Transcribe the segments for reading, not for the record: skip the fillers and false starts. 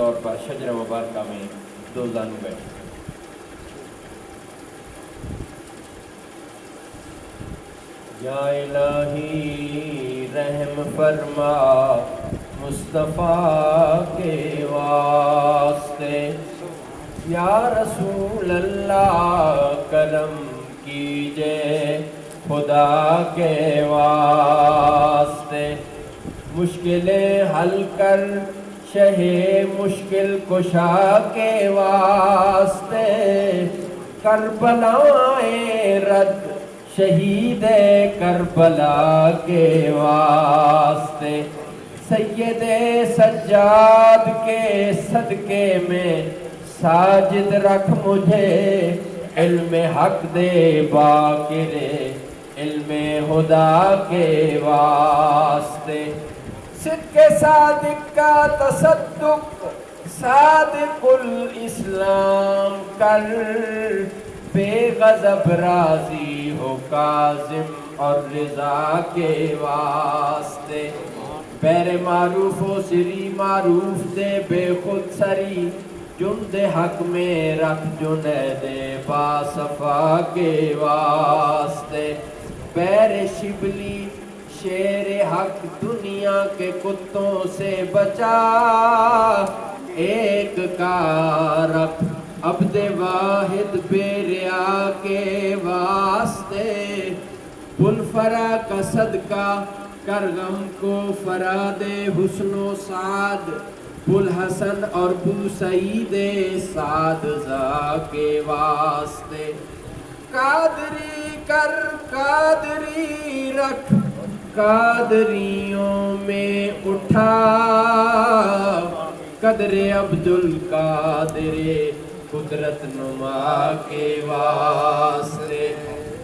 طور پر شجر مبارکہ میں دو زانو بیٹھے۔ یا الہی رحم فرما مصطفیٰ کے واسطے، یا رسول اللہ کرم کیجئے خدا کے واسطے، مشکلیں حل کر شہ مشکل کشا کے واسطے، کربلائے رد شہید کربلا کے واسطے، سید سجاد کے صدقے میں ساجد رکھ مجھے، علم حق دے باقر علم خدا کے واسطے، صدق صادق کا تصدق صادق الاسلام کر، بے غضب راضی ہو کاظم اور رضا کے واسطے، بیر معروف و سری معروف دے بے خود سری، جند حق میں رکھ جنید باصفا کے واسطے، بیر شبلی شیر حق دنیا کے کتوں سے بچا، ایک کا رکھ عبد واحد بے ریا کے واسطے، بلفرا کا صدقہ کر غم کو فراد حسن و سعد، بلحسن اور بوسعید سعد زا کے واسطے، قادری کر قادری رکھ قادریوں میں اٹھا، قدر عبد القادر قدرت نما کے واسطے،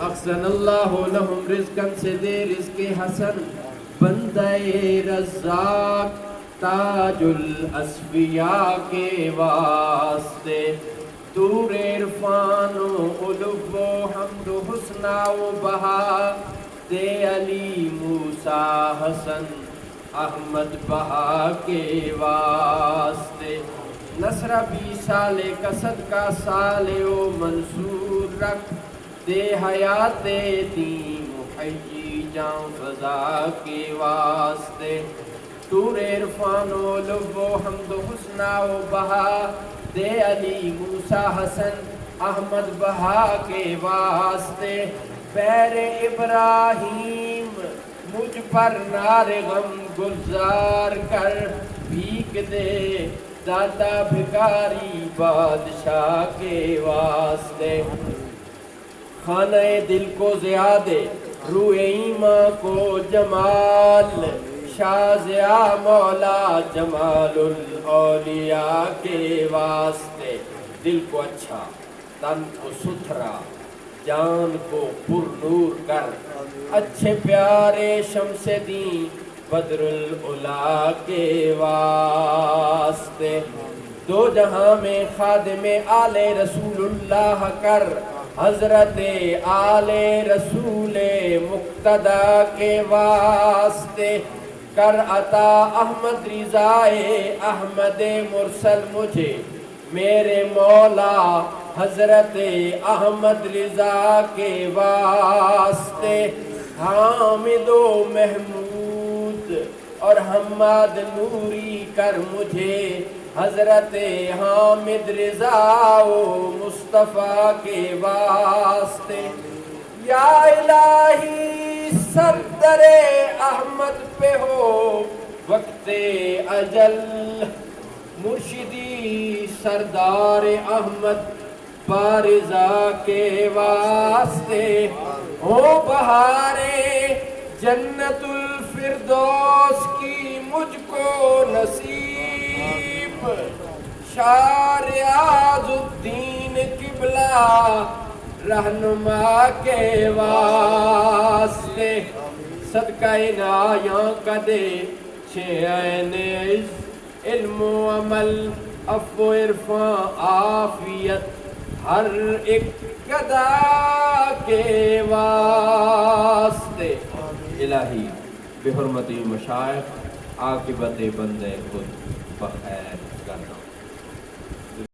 احسن اللہ لہم رزقاً سے دے رزق حسن، بندہ رزاق تاج الاصفیاء کے واسطے، طور عرفان و علو و حمد و حسنہ و بہا، دے علی موسیٰ حسن احمد بہا کے واسطے، نصر 20 سال کا صدقہ صالح و منصور رکھ، دے حیات دین محیی جان فضا کے واسطے، طور عرفان و علو و حمد و حسنہ و بہا، دے علی موسیٰ حسن احمد بہا کے واسطے، بیر ابراہیم مجھ پر نار غم گلزار کر، بھیک دے داتا بھکاری بادشاہ کے واسطے، خانہ دل کو زیادے روح ایمان کو جمال، شازیہ مولا جمال الاولیاء کے واسطے، دل کو اچھا تن کو ستھرا جان کو پر نور کر، اچھے پیارے شمس دین بدر العلا کے واسطے، دو جہاں میں خادم آل رسول اللہ کر، حضرت آل رسول مقتدیٰ کے واسطے، کر عطا احمد رضائے احمد مرسل مجھے، میرے مولا حضرت احمد رضا کے واسطے، حامد و محمود اور حماد نوری کر مجھے، حضرت حامد رضا و مصطفیٰ کے واسطے، یا الہی صدر احمد پہ ہو وقت اجل، مرشدی سردار احمد بارزا کے واسطے، ہو بہارے جنت الفردوس کی مجھ کو نصیب، شاہ ریاض الدین قبلہ رہنما کے واسطے، صدقہ نایاں کا دے شعین عز، علم و عمل عفو و عرفان عافیت ہر ایک گدا کے واسطے، الہی بحرمت مشائخ عاقبت بندے خود بخیر۔